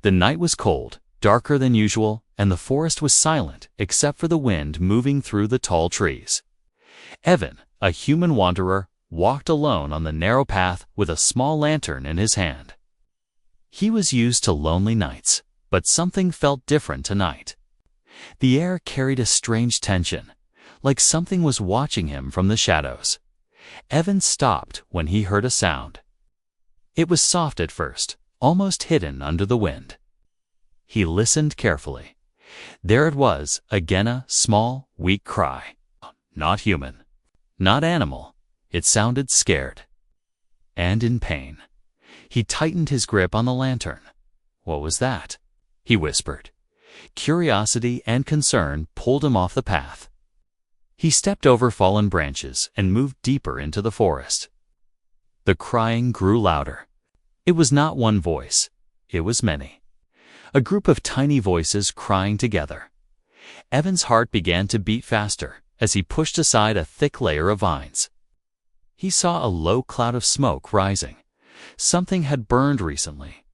The night was cold, darker than usual, and the forest was silent except for the wind moving through the tall trees. Evan, a human wanderer, walked alone on the narrow path with a small lantern in his hand. He was used to lonely nights, but something felt different tonight. The air carried a strange tension, like something was watching him from the shadows. Evan stopped when he heard a sound. It was soft at first, almost hidden under the wind. He listened carefully. There it was, again, a small, weak cry. Not human. Not animal. It sounded scared. And in pain. He tightened his grip on the lantern. What was that? He whispered. Curiosity and concern pulled him off the path. He stepped over fallen branches and moved deeper into the forest. The crying grew louder. It was not one voice. It was many. A group of tiny voices crying together. Evan's heart began to beat faster as he pushed aside a thick layer of vines. He saw a low cloud of smoke rising. Something had burned recently.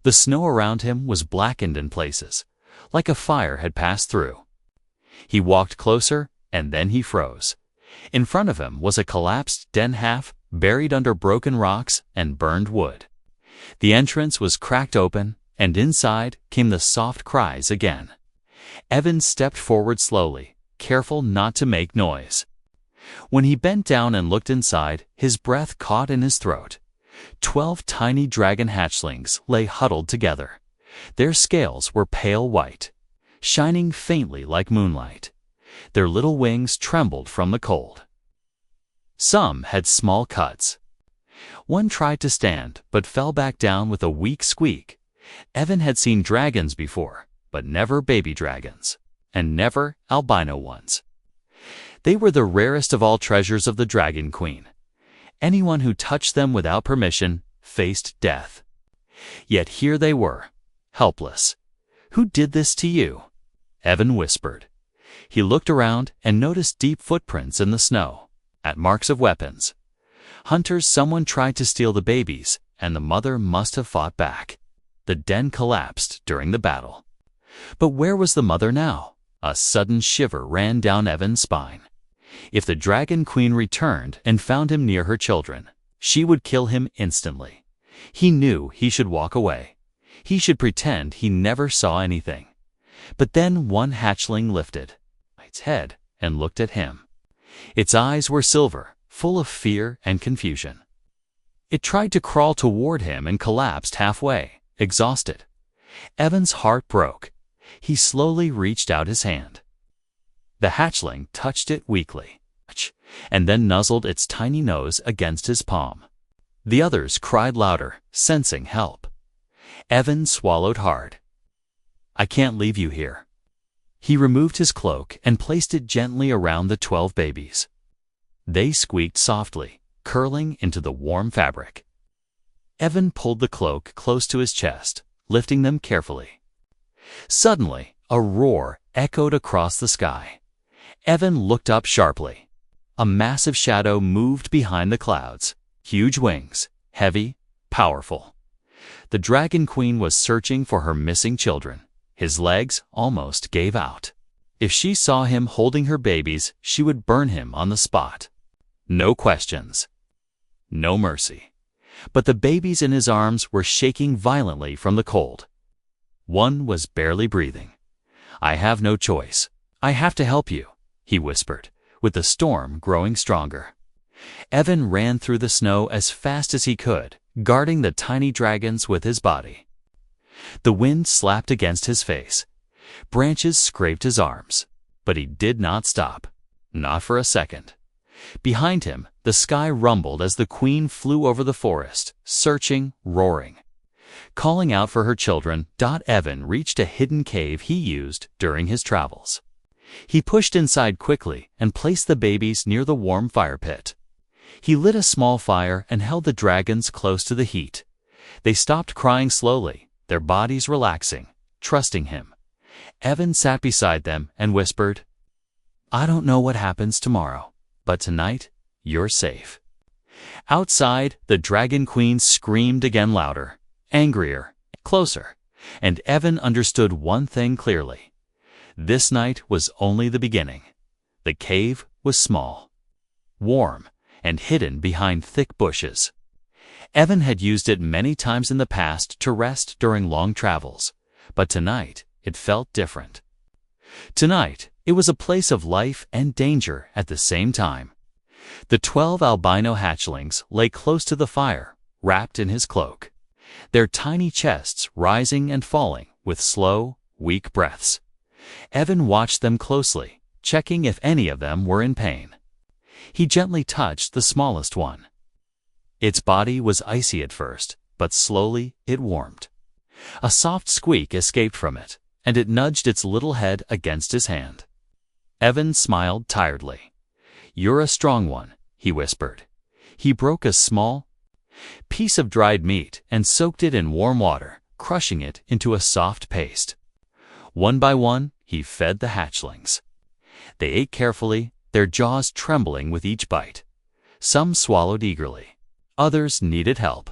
The snow around him was blackened in places, like a fire had passed through. He walked closer, and then he froze. In front of him was a collapsed den half, buried under broken rocks and burned wood. The entrance was cracked open, and inside came the soft cries again. Evan stepped forward slowly, careful not to make noise. When he bent down and looked inside, his breath caught in his throat. 12 tiny dragon hatchlings lay huddled together. Their scales were pale white, shining faintly like moonlight. Their little wings trembled from the cold. Some had small cuts. One tried to stand, but fell back down with a weak squeak. Evan had seen dragons before, but never baby dragons, and never albino ones. They were the rarest of all treasures of the Dragon Queen. Anyone who touched them without permission faced death. Yet here they were, helpless. Who did this to you? Evan whispered. He looked around and noticed deep footprints in the snow, at marks of weapons. Hunters, someone tried to steal the babies, and the mother must have fought back. The den collapsed during the battle. But where was the mother now? A sudden shiver ran down Evan's spine. If the Dragon Queen returned and found him near her children, she would kill him instantly. He knew he should walk away. He should pretend he never saw anything. But then one hatchling lifted its head and looked at him. Its eyes were silver, full of fear and confusion. It tried to crawl toward him and collapsed halfway, exhausted. Evan's heart broke. He slowly reached out his hand. The hatchling touched it weakly, and then nuzzled its tiny nose against his palm. The others cried louder, sensing help. Evan swallowed hard. I can't leave you here. He removed his cloak and placed it gently around the 12 babies. They squeaked softly, curling into the warm fabric. Evan pulled the cloak close to his chest, lifting them carefully. Suddenly, a roar echoed across the sky. Evan looked up sharply. A massive shadow moved behind the clouds, huge wings, heavy, powerful. The Dragon Queen was searching for her missing children. His legs almost gave out. If she saw him holding her babies, she would burn him on the spot. No questions. No mercy. But the babies in his arms were shaking violently from the cold. One was barely breathing. I have no choice. I have to help you, he whispered, with the storm growing stronger. Evan ran through the snow as fast as he could, guarding the tiny dragons with his body. The wind slapped against his face. Branches scraped his arms, but he did not stop. Not for a second. Behind him, the sky rumbled as the queen flew over the forest, searching, roaring. Calling out for her children, Evan reached a hidden cave he used during his travels. He pushed inside quickly and placed the babies near the warm fire pit. He lit a small fire and held the dragons close to the heat. They stopped crying slowly, their bodies relaxing, trusting him. Evan sat beside them and whispered, I don't know what happens tomorrow, but tonight, you're safe. Outside, the Dragon Queen screamed again louder, angrier, closer. And Evan understood one thing clearly. This night was only the beginning. The cave was small, warm, and hidden behind thick bushes. Evan had used it many times in the past to rest during long travels, but tonight it felt different. Tonight, it was a place of life and danger at the same time. The 12 albino hatchlings lay close to the fire, wrapped in his cloak, their tiny chests rising and falling with slow, weak breaths. Evan watched them closely, checking if any of them were in pain. He gently touched the smallest one. Its body was icy at first, but slowly it warmed. A soft squeak escaped from it, and it nudged its little head against his hand. Evan smiled tiredly. "You're a strong one," he whispered. He broke a small piece of dried meat and soaked it in warm water, crushing it into a soft paste. One by one, he fed the hatchlings. They ate carefully, their jaws trembling with each bite. Some swallowed eagerly. Others needed help.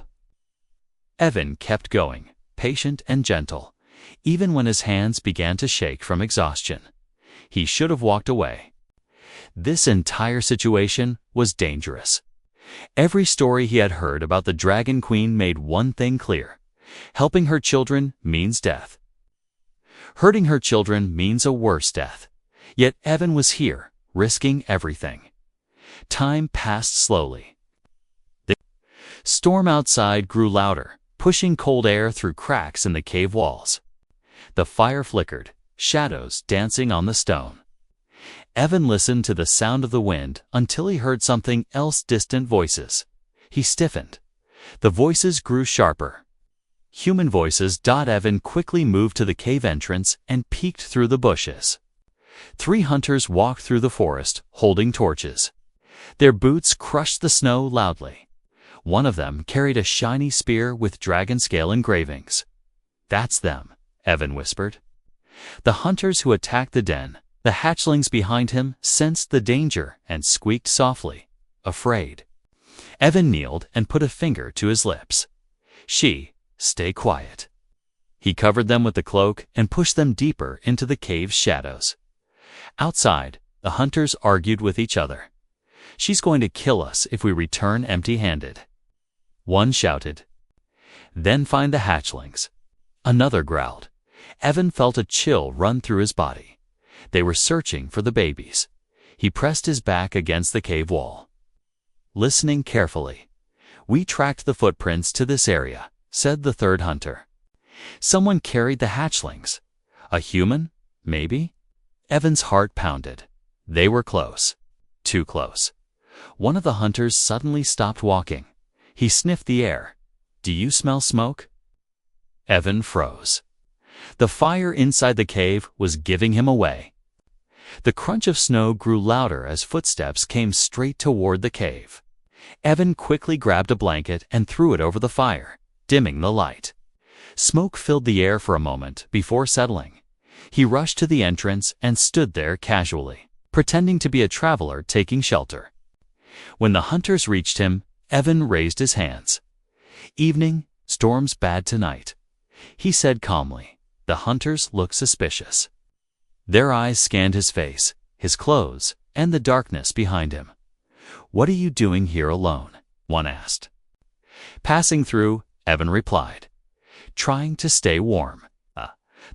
Evan kept going, patient and gentle, even when his hands began to shake from exhaustion. He should have walked away. This entire situation was dangerous. Every story he had heard about the Dragon Queen made one thing clear: helping her children means death. Hurting her children means a worse death. Yet Evan was here, risking everything. Time passed slowly. The storm outside grew louder, pushing cold air through cracks in the cave walls. The fire flickered, shadows dancing on the stone. Evan listened to the sound of the wind until he heard something else: distant voices. He stiffened. The voices grew sharper. Human voices. Evan quickly moved to the cave entrance and peeked through the bushes. 3 hunters walked through the forest, holding torches. Their boots crushed the snow loudly. One of them carried a shiny spear with dragon scale engravings. "That's them," Evan whispered. The hunters who attacked the den, the hatchlings behind him, sensed the danger and squeaked softly, afraid. Evan kneeled and put a finger to his lips. Stay quiet." He covered them with the cloak and pushed them deeper into the cave's shadows. Outside, the hunters argued with each other. "She's going to kill us if we return empty-handed," one shouted. "Then find the hatchlings," another growled. Evan felt a chill run through his body. They were searching for the babies. He pressed his back against the cave wall, listening carefully. "We tracked the footprints to this area," said the third hunter. "Someone carried the hatchlings. A human, maybe?" Evan's heart pounded. They were close. Too close. One of the hunters suddenly stopped walking. He sniffed the air. "Do you smell smoke?" Evan froze. The fire inside the cave was giving him away. The crunch of snow grew louder as footsteps came straight toward the cave. Evan quickly grabbed a blanket and threw it over the fire, dimming the light. Smoke filled the air for a moment before settling. He rushed to the entrance and stood there casually, pretending to be a traveler taking shelter. When the hunters reached him, Evan raised his hands. "Evening, storm's bad tonight," he said calmly. The hunters looked suspicious. Their eyes scanned his face, his clothes, and the darkness behind him. "What are you doing here alone?" one asked. "Passing through," Evan replied. "Trying to stay warm."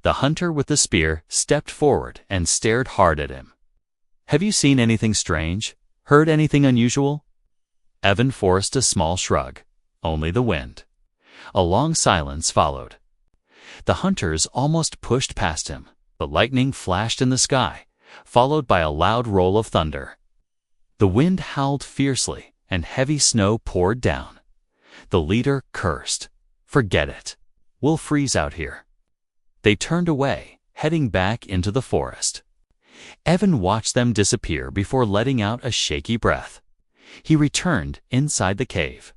The hunter with the spear stepped forward and stared hard at him. "Have you seen anything strange? Heard anything unusual?" Evan forced a small shrug. "Only the wind." A long silence followed. The hunters almost pushed past him. The lightning flashed in the sky, followed by a loud roll of thunder. The wind howled fiercely, and heavy snow poured down. The leader cursed. "Forget it. We'll freeze out here." They turned away, heading back into the forest. Evan watched them disappear before letting out a shaky breath. He returned inside the cave.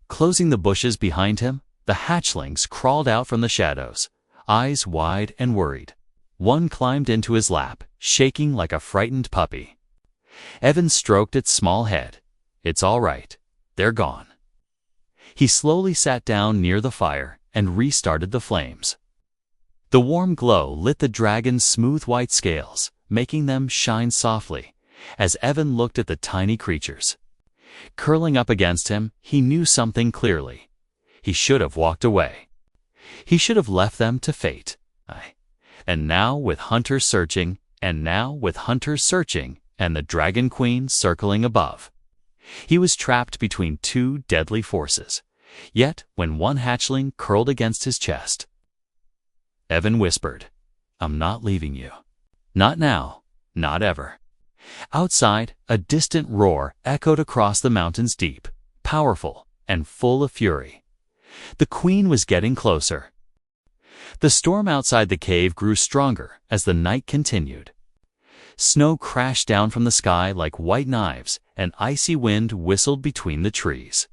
Closing the bushes behind him, the hatchlings crawled out from the shadows, eyes wide and worried. One climbed into his lap, shaking like a frightened puppy. Evan stroked its small head. "It's all right. They're gone." He slowly sat down near the fire and restarted the flames. The warm glow lit the dragon's smooth white scales, making them shine softly, as Evan looked at the tiny creatures. Curling up against him, he knew something clearly. He should have walked away. He should have left them to fate. And now with hunters searching, and the Dragon Queen circling above. He was trapped between two deadly forces. Yet, when one hatchling curled against his chest, Evan whispered, "I'm not leaving you. Not now, not ever." Outside, a distant roar echoed across the mountains deep, powerful, and full of fury. The queen was getting closer. The storm outside the cave grew stronger as the night continued. Snow crashed down from the sky like white knives, and icy wind whistled between the trees.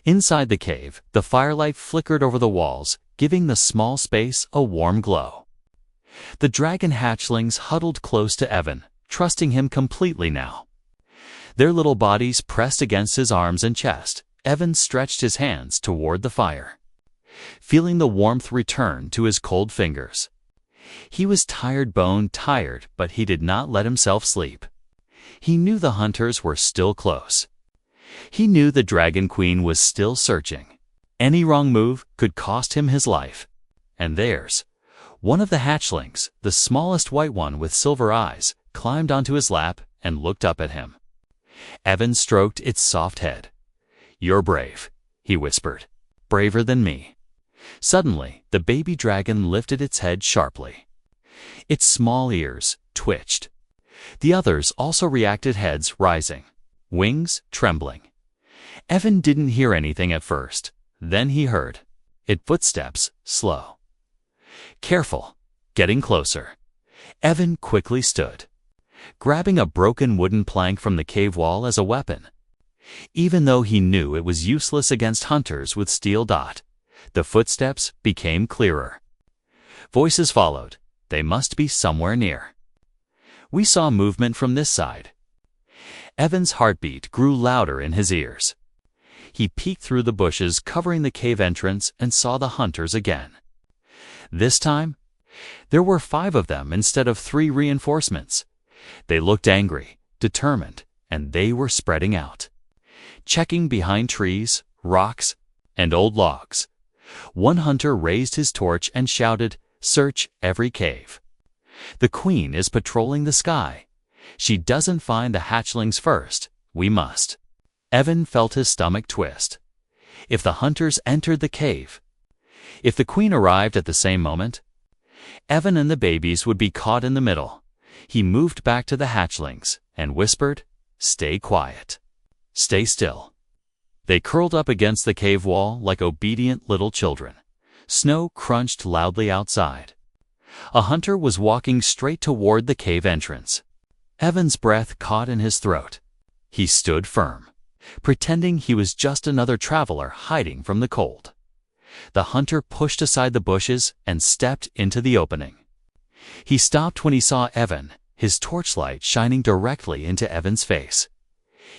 Inside the cave, the firelight flickered over the walls, giving the small space a warm glow. The dragon hatchlings huddled close to Evan, trusting him completely now. Their little bodies pressed against his arms and chest. Evan stretched his hands toward the fire, feeling the warmth return to his cold fingers. He was tired, but he did not let himself sleep. He knew the hunters were still close. He knew the Dragon Queen was still searching. Any wrong move could cost him his life. And theirs. One of the hatchlings, the smallest white one with silver eyes, climbed onto his lap and looked up at him. Evan stroked its soft head. "You're brave," he whispered. "Braver than me." Suddenly, the baby dragon lifted its head sharply. Its small ears twitched. The others also reacted, heads rising, wings trembling. Evan didn't hear anything at first. Then he heard it, footsteps, slow. Careful, getting closer. Evan quickly stood, grabbing a broken wooden plank from the cave wall as a weapon. Even though he knew it was useless against hunters with steel dot, the footsteps became clearer. Voices followed. They must be somewhere near. We saw movement from this side. Evan's heartbeat grew louder in his ears. He peeked through the bushes covering the cave entrance and saw the hunters again. This time, there were 5 of them instead of 3 reinforcements. They looked angry, determined, and they were spreading out, checking behind trees, rocks, and old logs. One hunter raised his torch and shouted, "Search every cave. The queen is patrolling the sky. She doesn't find the hatchlings first. We must." Evan felt his stomach twist. If the hunters entered the cave, if the queen arrived at the same moment, Evan and the babies would be caught in the middle. He moved back to the hatchlings and whispered, "Stay quiet. Stay still." They curled up against the cave wall like obedient little children. Snow crunched loudly outside. A hunter was walking straight toward the cave entrance. Evan's breath caught in his throat. He stood firm, pretending he was just another traveler hiding from the cold. The hunter pushed aside the bushes and stepped into the opening. He stopped when he saw Evan, his torchlight shining directly into Evan's face.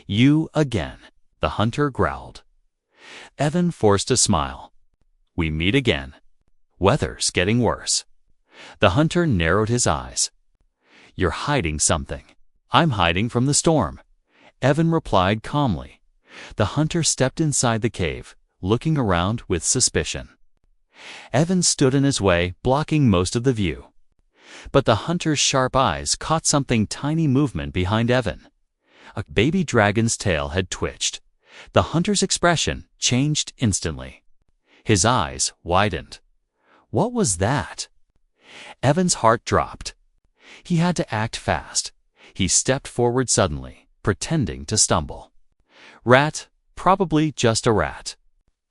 "You again," the hunter growled. Evan forced a smile. "We meet again. Weather's getting worse." The hunter narrowed his eyes. "You're hiding something." "I'm hiding from the storm," Evan replied calmly. The hunter stepped inside the cave, looking around with suspicion. Evan stood in his way, blocking most of the view. But the hunter's sharp eyes caught something tiny movement behind Evan. A baby dragon's tail had twitched. The hunter's expression changed instantly. His eyes widened. What was that? Evan's heart dropped. He had to act fast. He stepped forward suddenly, pretending to stumble. Rat, probably just a rat.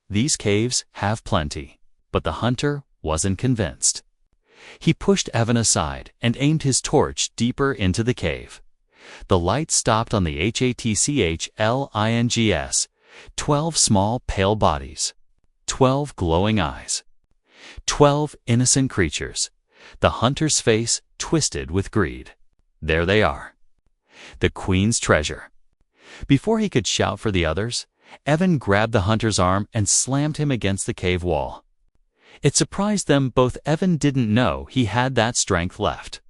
These caves have plenty, but the hunter wasn't convinced. He pushed Evan aside and aimed his torch deeper into the cave. The light stopped on the Hatchlings, 12 small pale bodies, 12 glowing eyes, 12 innocent creatures. The hunter's face twisted with greed. There they are. The queen's treasure. Before he could shout for the others, Evan grabbed the hunter's arm and slammed him against the cave wall. It surprised them both. Evan didn't know he had that strength left.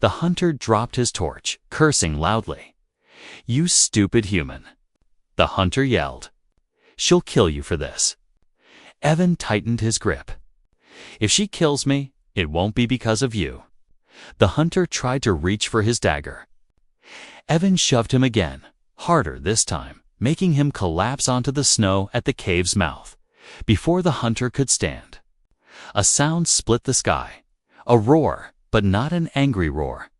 The hunter dropped his torch, cursing loudly. "You stupid human!" The hunter yelled. "She'll kill you for this." Evan tightened his grip. "If she kills me, it won't be because of you." The hunter tried to reach for his dagger. Evan shoved him again, harder this time, making him collapse onto the snow at the cave's mouth, before the hunter could stand. A sound split the sky. A roar, but not an angry roar.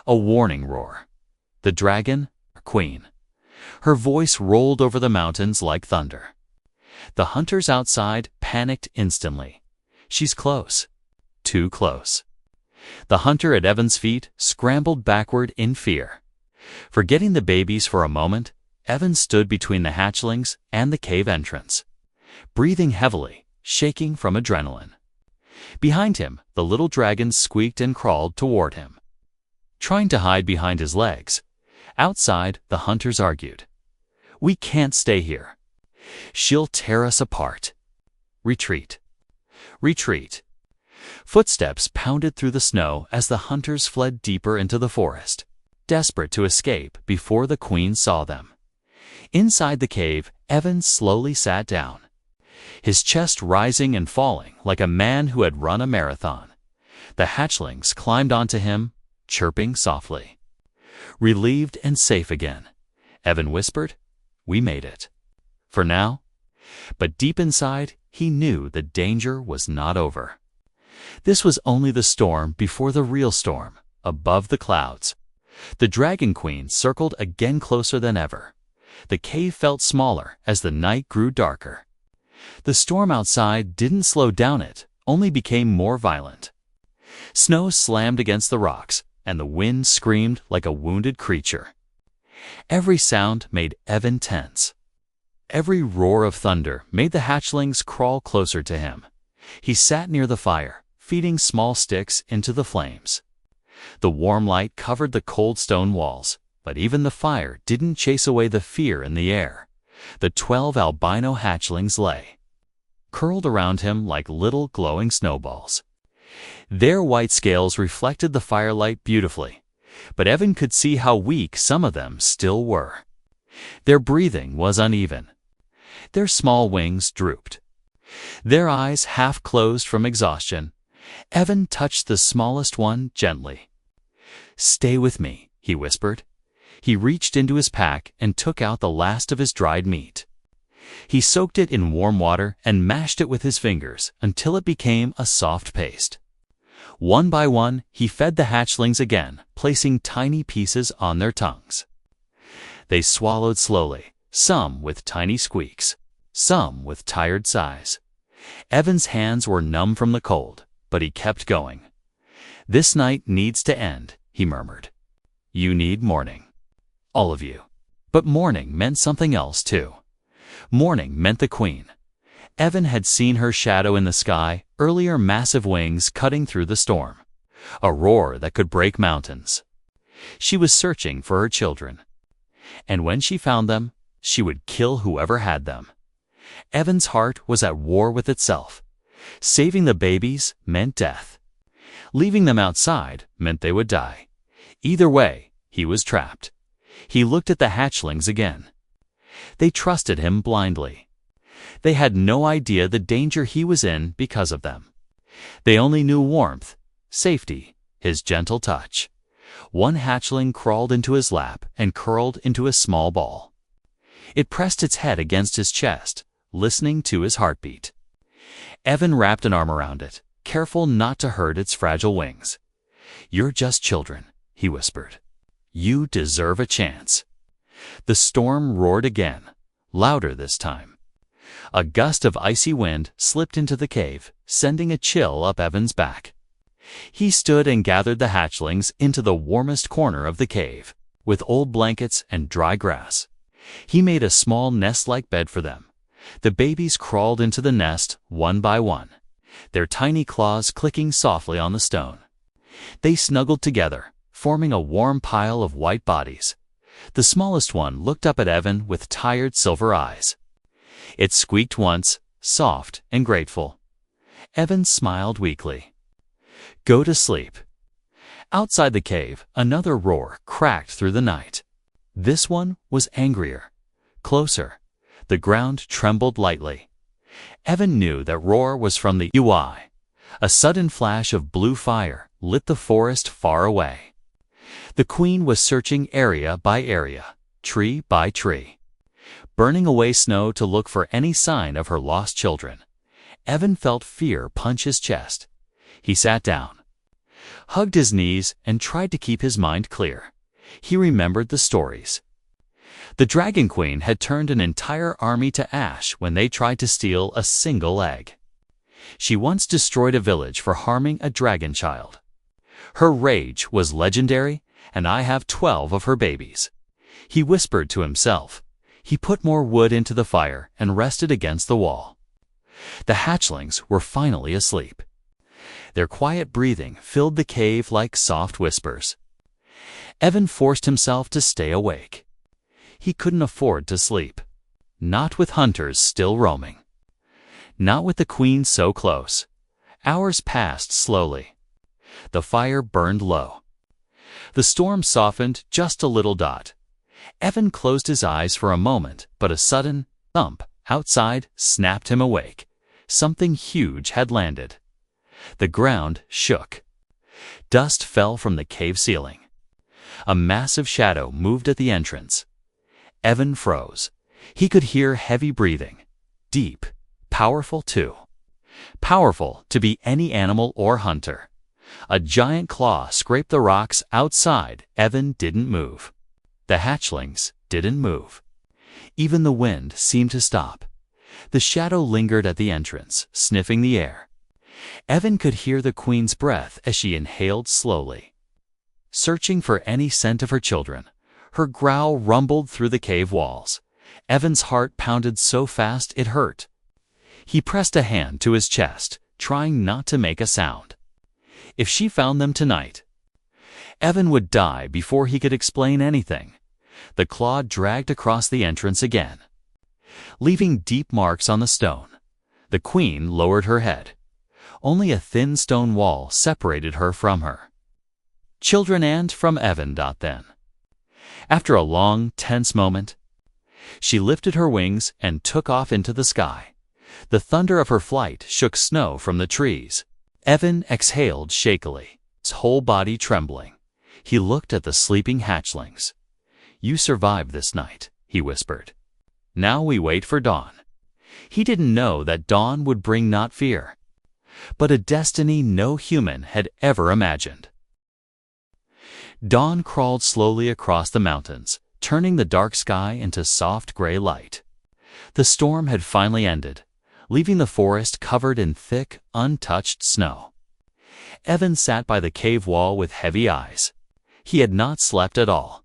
A warning roar. The dragon, Queen. Her voice rolled over the mountains like thunder. The hunters outside panicked instantly. "She's close. Too close." The hunter at Evan's feet scrambled backward in fear. Forgetting the babies for a moment, Evan stood between the hatchlings and the cave entrance, breathing heavily, shaking from adrenaline. Behind him, the little dragon squeaked and crawled toward him, trying to hide behind his legs. Outside, the hunters argued. "We can't stay here. She'll tear us apart. Retreat. Retreat." Footsteps pounded through the snow as the hunters fled deeper into the forest, desperate to escape before the Queen saw them. Inside the cave, Evan slowly sat down, his chest rising and falling like a man who had run a marathon. The hatchlings climbed onto him, chirping softly. Relieved and safe again, Evan whispered, "We made it. For now." But deep inside, he knew the danger was not over. This was only the storm before the real storm, above the clouds. The Dragon Queen circled again closer than ever. The cave felt smaller as the night grew darker. The storm outside didn't slow down, it only became more violent. Snow slammed against the rocks, and the wind screamed like a wounded creature. Every sound made Evan tense. Every roar of thunder made the hatchlings crawl closer to him. He sat near the fire, feeding small sticks into the flames. The warm light covered the cold stone walls, but even the fire didn't chase away the fear in the air. The 12 albino hatchlings lay, curled around him like little glowing snowballs. Their white scales reflected the firelight beautifully, but Evan could see how weak some of them still were. Their breathing was uneven. Their small wings drooped. Their eyes half closed from exhaustion. Evan touched the smallest one gently. "Stay with me," he whispered. He reached into his pack and took out the last of his dried meat. He soaked it in warm water and mashed it with his fingers until it became a soft paste. One by one, he fed the hatchlings again, placing tiny pieces on their tongues. They swallowed slowly, some with tiny squeaks, some with tired sighs. Evan's hands were numb from the cold, but he kept going. "This night needs to end," he murmured. "You need morning. All of you." But morning meant something else too. Morning meant the Queen. Evan had seen her shadow in the sky, earlier, massive wings cutting through the storm, a roar that could break mountains. She was searching for her children, and when she found them, she would kill whoever had them. Evan's heart was at war with itself. Saving the babies meant death. Leaving them outside meant they would die. Either way, he was trapped. He looked at the hatchlings again. They trusted him blindly. They had no idea the danger he was in because of them. They only knew warmth, safety, his gentle touch. One hatchling crawled into his lap and curled into a small ball. It pressed its head against his chest, listening to his heartbeat. Evan wrapped an arm around it, careful not to hurt its fragile wings. "You're just children," he whispered. "You deserve a chance." The storm roared again, louder this time. A gust of icy wind slipped into the cave, sending a chill up Evan's back. He stood and gathered the hatchlings into the warmest corner of the cave, with old blankets and dry grass. He made a small nest-like bed for them. The babies crawled into the nest one by one, their tiny claws clicking softly on the stone. They snuggled together, forming a warm pile of white bodies. The smallest one looked up at Evan with tired silver eyes. It squeaked once, soft and grateful. Evan smiled weakly. Go to sleep. Outside the cave, another roar cracked through the night. This one was angrier, closer. The ground trembled lightly. Evan knew that roar was from the UI. A sudden flash of blue fire lit the forest far away. The queen was searching area by area, tree by tree, burning away snow to look for any sign of her lost children. Evan felt fear punch his chest. He sat down, hugged his knees, and tried to keep his mind clear. He remembered the stories. The Dragon Queen had turned an entire army to ash when they tried to steal a single egg. She once destroyed a village for harming a dragon child. Her rage was legendary, and I have 12 of her babies. He whispered to himself. He put more wood into the fire and rested against the wall. The hatchlings were finally asleep. Their quiet breathing filled the cave like soft whispers. Evan forced himself to stay awake. He couldn't afford to sleep. Not with hunters still roaming. Not with the queen so close. Hours passed slowly. The fire burned low. The storm softened just a little dot. Evan closed his eyes for a moment, but a sudden thump outside snapped him awake. Something huge had landed. The ground shook. Dust fell from the cave ceiling. A massive shadow moved at the entrance. Evan froze. He could hear heavy breathing. Deep. Powerful too. Powerful to be any animal or hunter. A giant claw scraped the rocks outside. Evan didn't move. The hatchlings didn't move. Even the wind seemed to stop. The shadow lingered at the entrance, sniffing the air. Evan could hear the queen's breath as she inhaled slowly. Searching for any scent of her children, her growl rumbled through the cave walls. Evan's heart pounded so fast it hurt. He pressed a hand to his chest, trying not to make a sound. If she found them tonight, Evan would die before he could explain anything. The claw dragged across the entrance again, leaving deep marks on the stone. The queen lowered her head. Only a thin stone wall separated her from her children and from Evan. Then, after a long, tense moment, she lifted her wings and took off into the sky. The thunder of her flight shook snow from the trees. Evan exhaled shakily, his whole body trembling. He looked at the sleeping hatchlings. You survived this night, he whispered. Now we wait for dawn. He didn't know that dawn would bring not fear, but a destiny no human had ever imagined. Dawn crawled slowly across the mountains, turning the dark sky into soft gray light. The storm had finally ended, leaving the forest covered in thick, untouched snow. Evan sat by the cave wall with heavy eyes. He had not slept at all.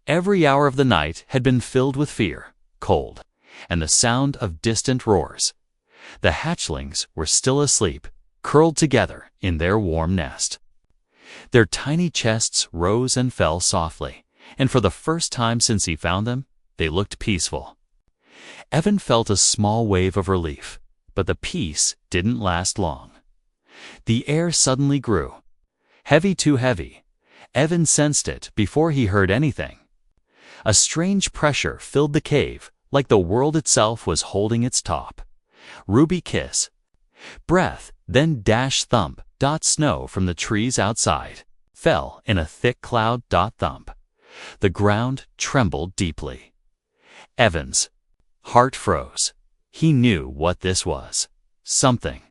Every hour of the night had been filled with fear, cold, and the sound of distant roars. The hatchlings were still asleep, curled together in their warm nest. Their tiny chests rose and fell softly, and for the first time since he found them, they looked peaceful. Evan felt a small wave of relief, but the peace didn't last long. The air suddenly grew. Heavy, too heavy. Evan sensed it before he heard anything. A strange pressure filled the cave, like the world itself was holding its top. Ruby kiss. Breath, then dash thump. Snow from the trees outside fell in a thick cloud. Thump. The ground trembled deeply. Evan's heart froze. He knew what this was. Something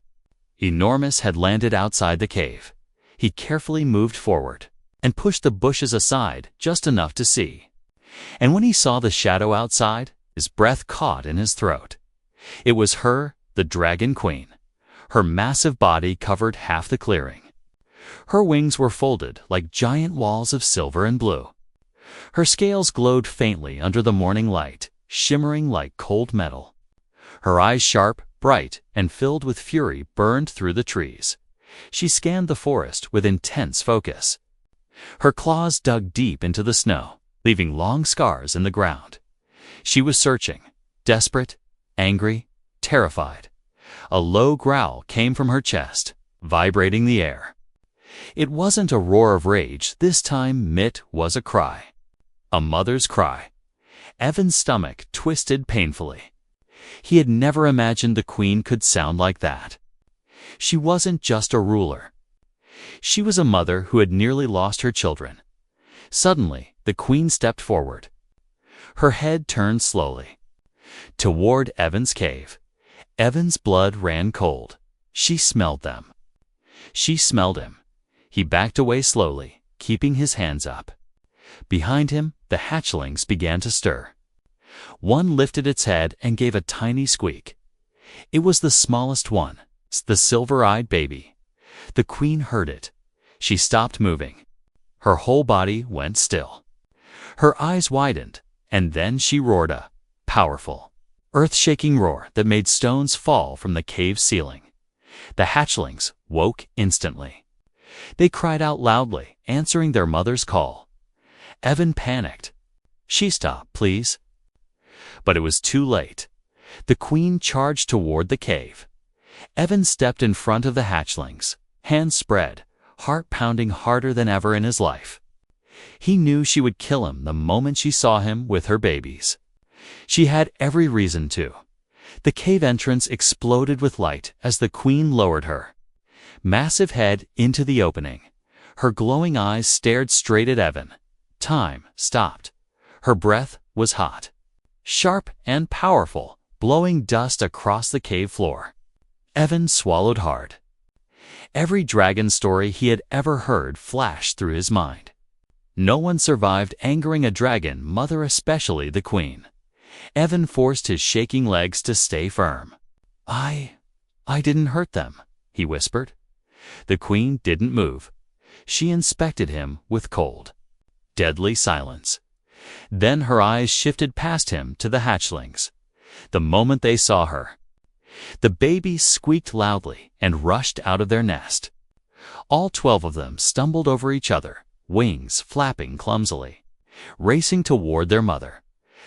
enormous had landed outside the cave. He carefully moved forward and pushed the bushes aside just enough to see. And when he saw the shadow outside, his breath caught in his throat. It was her, the Dragon Queen. Her massive body covered half the clearing. Her wings were folded like giant walls of silver and blue. Her scales glowed faintly under the morning light, shimmering like cold metal. Her eyes sharp, bright, and filled with fury burned through the trees. She scanned the forest with intense focus. Her claws dug deep into the snow, leaving long scars in the ground. She was searching, desperate, angry, terrified. A low growl came from her chest, vibrating the air. It wasn't a roar of rage, this time it was a cry. A mother's cry. Evan's stomach twisted painfully. He had never imagined the queen could sound like that. She wasn't just a ruler. She was a mother who had nearly lost her children. Suddenly, the queen stepped forward. Her head turned slowly toward Evan's cave. Evan's blood ran cold. She smelled them. She smelled him. He backed away slowly, keeping his hands up. Behind him, the hatchlings began to stir. One lifted its head and gave a tiny squeak. It was the smallest one, the silver-eyed baby. The queen heard it. She stopped moving. Her whole body went still. Her eyes widened, and then she roared a powerful, earth-shaking roar that made stones fall from the cave ceiling. The hatchlings woke instantly. They cried out loudly, answering their mother's call. Evan panicked. "She stop, please." But it was too late. The queen charged toward the cave. Evan stepped in front of the hatchlings, hands spread, heart pounding harder than ever in his life. He knew she would kill him the moment she saw him with her babies. She had every reason to. The cave entrance exploded with light as the queen lowered her massive head into the opening. Her glowing eyes stared straight at Evan. Time stopped. Her breath was hot, sharp and powerful, blowing dust across the cave floor. Evan swallowed hard. Every dragon story he had ever heard flashed through his mind. No one survived angering a dragon mother, especially the queen. Evan forced his shaking legs to stay firm. I didn't hurt them," he whispered. The queen didn't move. She inspected him with cold, deadly silence. Then her eyes shifted past him to the hatchlings. The moment they saw her, the babies squeaked loudly and rushed out of their nest. All 12 of them stumbled over each other, wings flapping clumsily, racing toward their mother.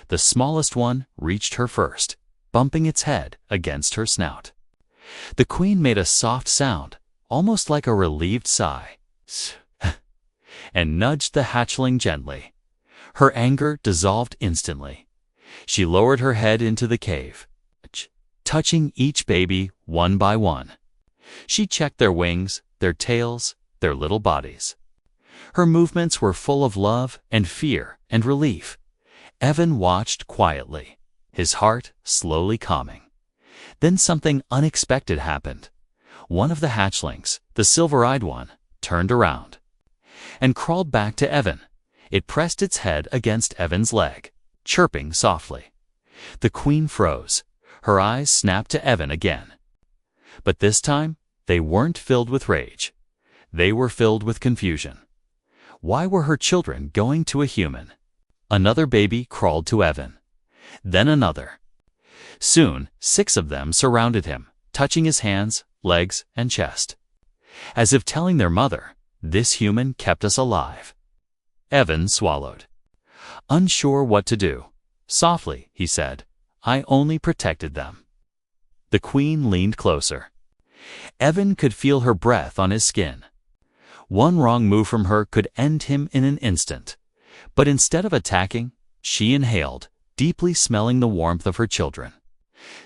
The smallest one reached her first, bumping its head against her snout. The queen made a soft sound, almost like a relieved sigh, and nudged the hatchling gently. Her anger dissolved instantly. She lowered her head into the cave, touching each baby one by one. She checked their wings, their tails, their little bodies. Her movements were full of love and fear and relief. Evan watched quietly, his heart slowly calming. Then something unexpected happened. One of the hatchlings, the silver-eyed one, turned around and crawled back to Evan. It pressed its head against Evan's leg, chirping softly. The queen froze. Her eyes snapped to Evan again. But this time, they weren't filled with rage. They were filled with confusion. Why were her children going to a human? Another baby crawled to Evan. Then another. Soon, 6 of them surrounded him, touching his hands, legs, and chest, as if telling their mother, "This human kept us alive." Evan swallowed, unsure what to do. Softly, he said, "I only protected them." The queen leaned closer. Evan could feel her breath on his skin. One wrong move from her could end him in an instant. But instead of attacking, she inhaled, deeply smelling the warmth of her children.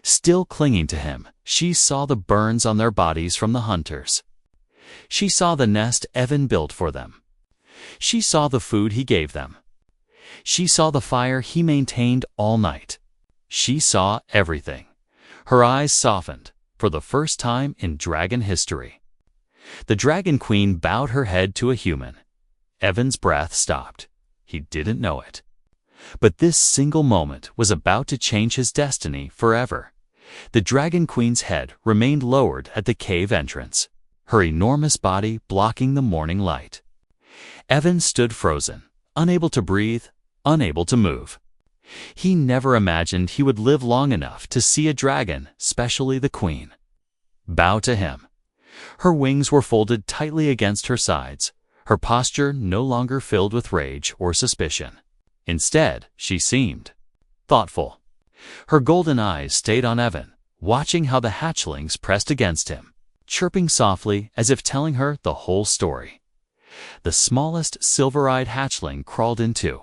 Still clinging to him, she saw the burns on their bodies from the hunters. She saw the nest Evan built for them. She saw the food he gave them. She saw the fire he maintained all night. She saw everything. Her eyes softened, for the first time in dragon history. The dragon queen bowed her head to a human. Evan's breath stopped. He didn't know it. But this single moment was about to change his destiny forever. The dragon queen's head remained lowered at the cave entrance, her enormous body blocking the morning light. Evan stood frozen, unable to breathe, unable to move. He never imagined he would live long enough to see a dragon, especially the queen, bow to him. Her wings were folded tightly against her sides, her posture no longer filled with rage or suspicion. Instead, she seemed thoughtful. Her golden eyes stayed on Evan, watching how the hatchlings pressed against him, chirping softly as if telling her the whole story. The smallest silver-eyed hatchling crawled into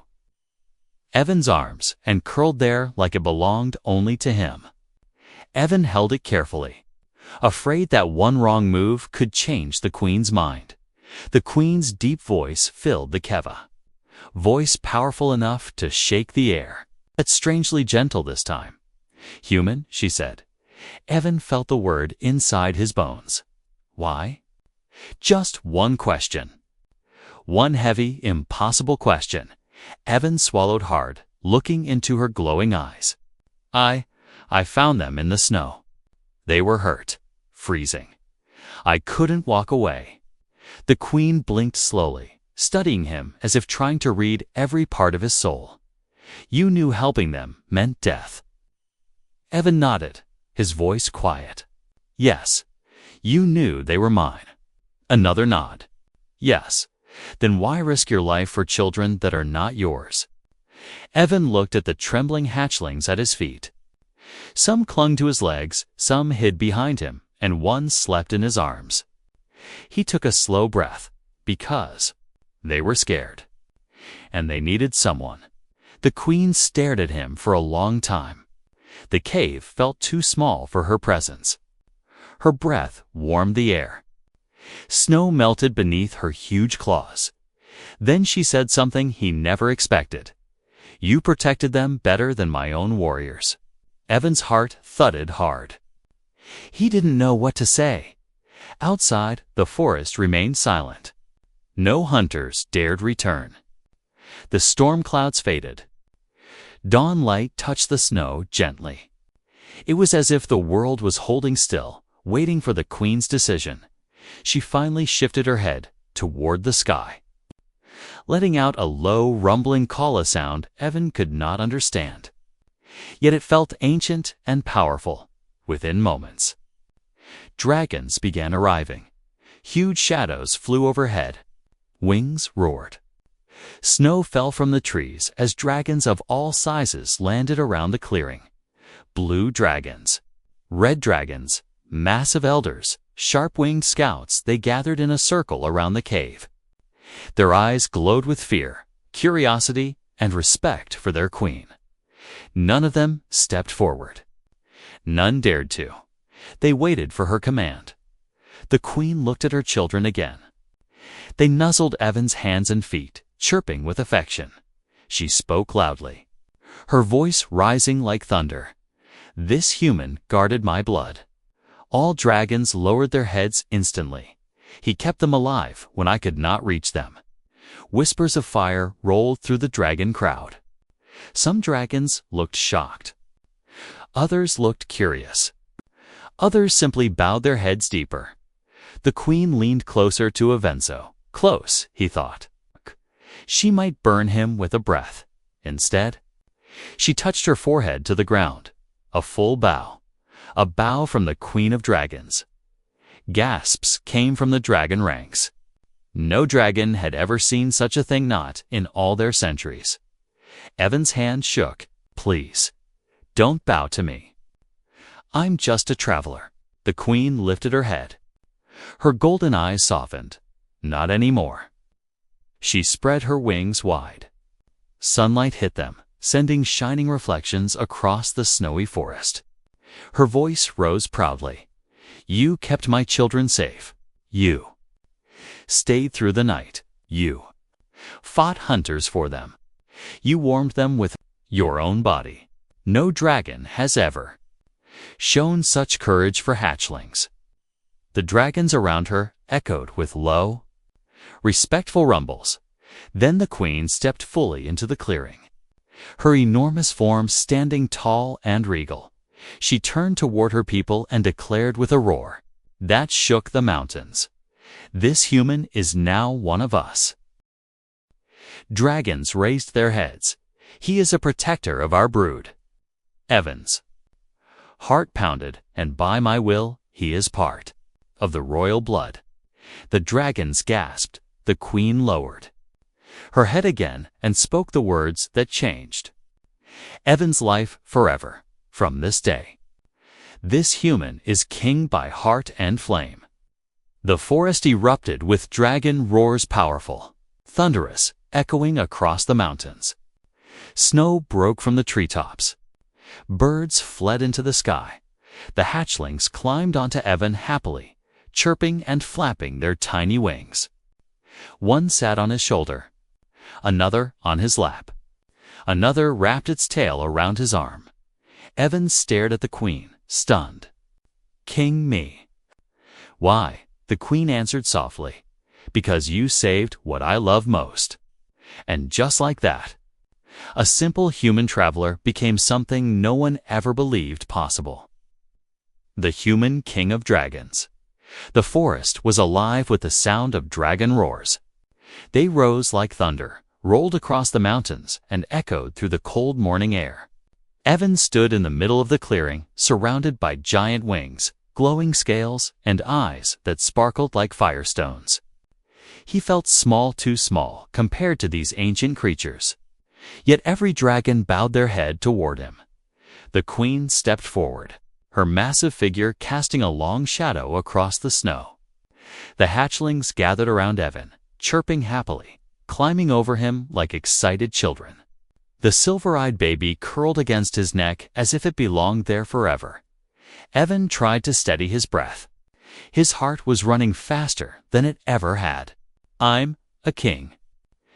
Evan's arms and curled there like it belonged only to him. Evan held it carefully, afraid that one wrong move could change the Queen's mind. The Queen's deep voice filled the keva, voice powerful enough to shake the air, but strangely gentle this time. "Human," she said. Evan felt the word inside his bones. Why? Just one question. One heavy, impossible question. Evan swallowed hard, looking into her glowing eyes. I found them in the snow. They were hurt, freezing. I couldn't walk away." The Queen blinked slowly, studying him as if trying to read every part of his soul. "You knew helping them meant death." Evan nodded, his voice quiet. "Yes, you knew they were mine." Another nod. "Yes, then why risk your life for children that are not yours?" Evan looked at the trembling hatchlings at his feet. Some clung to his legs, some hid behind him, and one slept in his arms. He took a slow breath, because they were scared, and they needed someone. The Queen stared at him for a long time. The cave felt too small for her presence. Her breath warmed the air. Snow melted beneath her huge claws. Then she said something he never expected. "You protected them better than my own warriors." Evan's heart thudded hard. He didn't know what to say. Outside, the forest remained silent. No hunters dared return. The storm clouds faded. Dawn light touched the snow gently. It was as if the world was holding still, waiting for the Queen's decision. She finally shifted her head toward the sky, letting out a low, rumbling call sound Evan could not understand. Yet it felt ancient and powerful. Within moments, dragons began arriving. Huge shadows flew overhead. Wings roared. Snow fell from the trees as dragons of all sizes landed around the clearing. Blue dragons, red dragons, massive elders, sharp-winged scouts, they gathered in a circle around the cave. Their eyes glowed with fear, curiosity, and respect for their queen. None of them stepped forward. None dared to. They waited for her command. The Queen looked at her children again. They nuzzled Evan's hands and feet, chirping with affection. She spoke loudly, her voice rising like thunder. "This human guarded my blood." All dragons lowered their heads instantly. He kept them alive when I could not reach them. Whispers of fire rolled through the dragon crowd. Some dragons looked shocked. Others looked curious. Others simply bowed their heads deeper. The Queen leaned closer to Avenzo. Close, he thought. She might burn him with a breath. Instead, she touched her forehead to the ground. A full bow. A bow from the Queen of Dragons. Gasps came from the dragon ranks. No dragon had ever seen such a thing, not in all their centuries. Evan's hand shook. "Please, don't bow to me. I'm just a traveler." The Queen lifted her head. Her golden eyes softened. Not anymore. She spread her wings wide. Sunlight hit them, sending shining reflections across the snowy forest. Her voice rose proudly. "You kept my children safe. You stayed through the night. You fought hunters for them. You warmed them with your own body. No dragon has ever shown such courage for hatchlings." The dragons around her echoed with low, respectful rumbles. Then the Queen stepped fully into the clearing, her enormous form standing tall and regal. She turned toward her people and declared with a roar that shook the mountains, "This human is now one of us." Dragons raised their heads. "He is a protector of our brood." Evan's heart pounded, "And by my will, he is part of the royal blood." The dragons gasped. The Queen lowered her head again and spoke the words that changed Evan's life forever. From this day, This human is king by heart and flame. The forest erupted with dragon roars powerful, thunderous, echoing across the mountains. Snow broke from the treetops. Birds fled into the sky. The hatchlings climbed onto Evan happily, chirping and flapping their tiny wings. One sat on his shoulder, another on his lap. Another wrapped its tail around his arm. Evan stared at the queen, stunned. "King me." "Why?" the queen answered softly. "Because you saved what I love most." And just like that, a simple human traveler became something no one ever believed possible. The human king of dragons. The forest was alive with the sound of dragon roars. They rose like thunder, rolled across the mountains, and echoed through the cold morning air. Evan stood in the middle of the clearing, surrounded by giant wings, glowing scales, and eyes that sparkled like firestones. He felt small, too small, compared to these ancient creatures. Yet every dragon bowed their head toward him. The queen stepped forward, her massive figure casting a long shadow across the snow. The hatchlings gathered around Evan, chirping happily, climbing over him like excited children. The silver-eyed baby curled against his neck as if it belonged there forever. Evan tried to steady his breath. His heart was running faster than it ever had. "I'm a king,"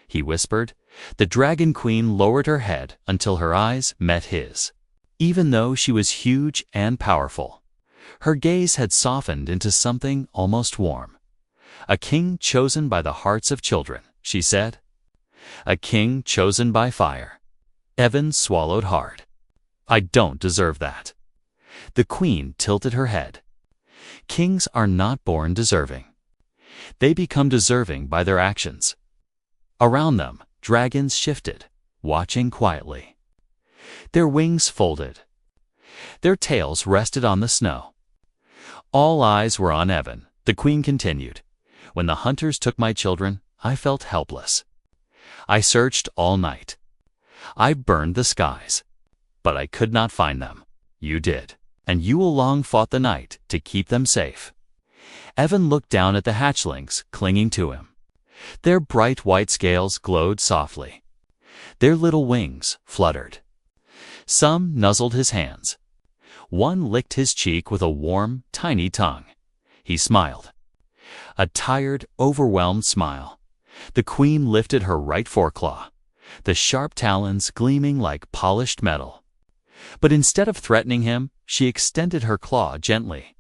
he whispered. The dragon queen lowered her head until her eyes met his. Even though she was huge and powerful, her gaze had softened into something almost warm. "A king chosen by the hearts of children," she said. "A king chosen by fire." Evan swallowed hard. "I don't deserve that." The queen tilted her head. "Kings are not born deserving. They become deserving by their actions." Around them, dragons shifted, watching quietly. Their wings folded. Their tails rested on the snow. All eyes were on Evan. The queen continued. "When the hunters took my children, I felt helpless. I searched all night. I burned the skies. But I could not find them. You did. And you alone fought the night to keep them safe." Evan looked down at the hatchlings clinging to him. Their bright white scales glowed softly. Their little wings fluttered. Some nuzzled his hands. One licked his cheek with a warm, tiny tongue. He smiled. A tired, overwhelmed smile. The queen lifted her right foreclaw, the sharp talons gleaming like polished metal. But instead of threatening him, she extended her claw gently,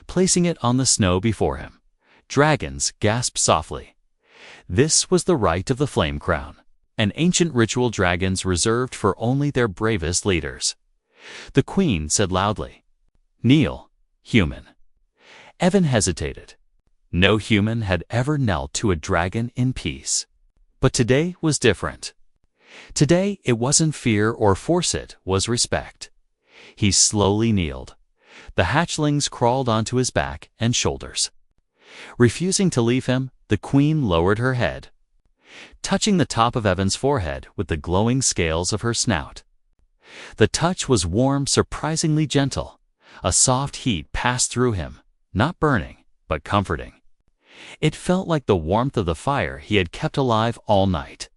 placing it on the snow before him. Dragons gasped softly. This was the right of the flame crown, an ancient ritual dragons reserved for only their bravest leaders. The queen said loudly, "Kneel, human." Evan hesitated. No human had ever knelt to a dragon in peace. But today was different. Today it wasn't fear or force, it was respect. He slowly kneeled. The hatchlings crawled onto his back and shoulders. Refusing to leave him, the queen lowered her head, touching the top of Evan's forehead with the glowing scales of her snout. The touch was warm, surprisingly gentle. A soft heat passed through him, not burning, but comforting. It felt like the warmth of the fire he had kept alive all night.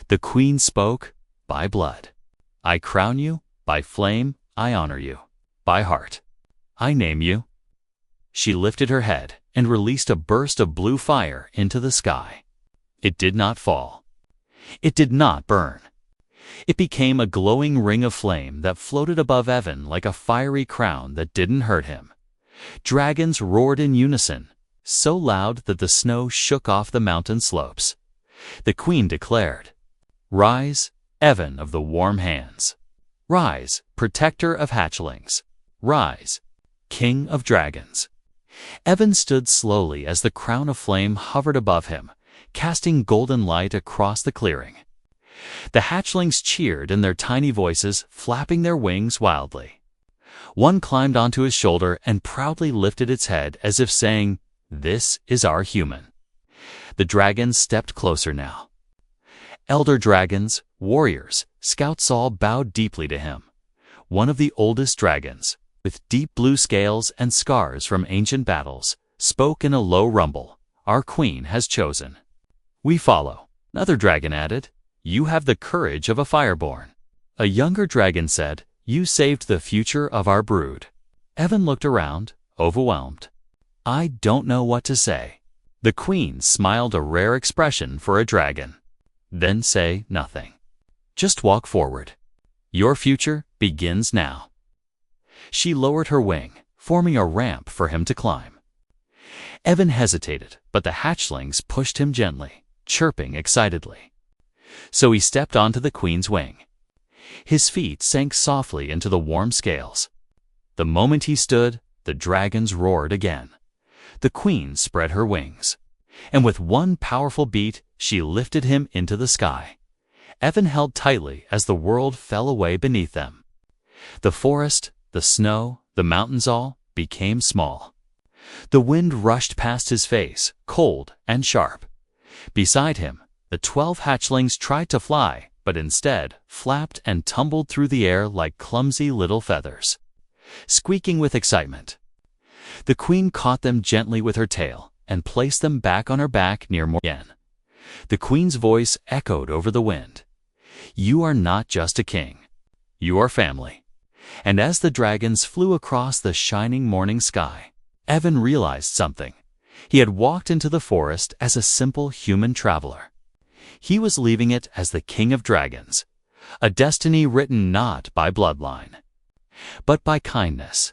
The queen spoke, "By blood, I crown you. By flame, I honor you. By heart, I name you." She lifted her head and released a burst of blue fire into the sky. It did not fall. It did not burn. It became a glowing ring of flame that floated above Evan like a fiery crown that didn't hurt him. Dragons roared in unison, so loud that the snow shook off the mountain slopes. The queen declared, "Rise, Evan of the warm hands. Rise, protector of hatchlings. Rise, king of dragons." Evan stood slowly as the crown of flame hovered above him, casting golden light across the clearing. The hatchlings cheered in their tiny voices, flapping their wings wildly. One climbed onto his shoulder and proudly lifted its head as if saying, "This is our human." The dragons stepped closer now. Elder dragons, warriors, scouts all bowed deeply to him. One of the oldest dragons, with deep blue scales and scars from ancient battles, spoke in a low rumble. Our queen has chosen. We follow. Another dragon added, You have the courage of a fireborn. A younger dragon said, You saved the future of our brood. Evan looked around, overwhelmed. I don't know what to say. The queen smiled, a rare expression for a dragon. Then say nothing. Just walk forward. Your future begins now. She lowered her wing, forming a ramp for him to climb. Evan hesitated, but the hatchlings pushed him gently, chirping excitedly. So he stepped onto the queen's wing. His feet sank softly into the warm scales. The moment he stood, the dragons roared again. The queen spread her wings, and with one powerful beat, she lifted him into the sky. Evan held tightly as the world fell away beneath them. The forest, the snow, the mountains all became small. The wind rushed past his face, cold and sharp. Beside him, the 12 hatchlings tried to fly, but instead flapped and tumbled through the air like clumsy little feathers, squeaking with excitement. The queen caught them gently with her tail and placed them back on her back near Morgan. The queen's voice echoed over the wind. You are not just a king. You are family. And as the dragons flew across the shining morning sky, Evan realized something. He had walked into the forest as a simple human traveler. He was leaving it as the king of dragons, a destiny written not by bloodline, but by kindness,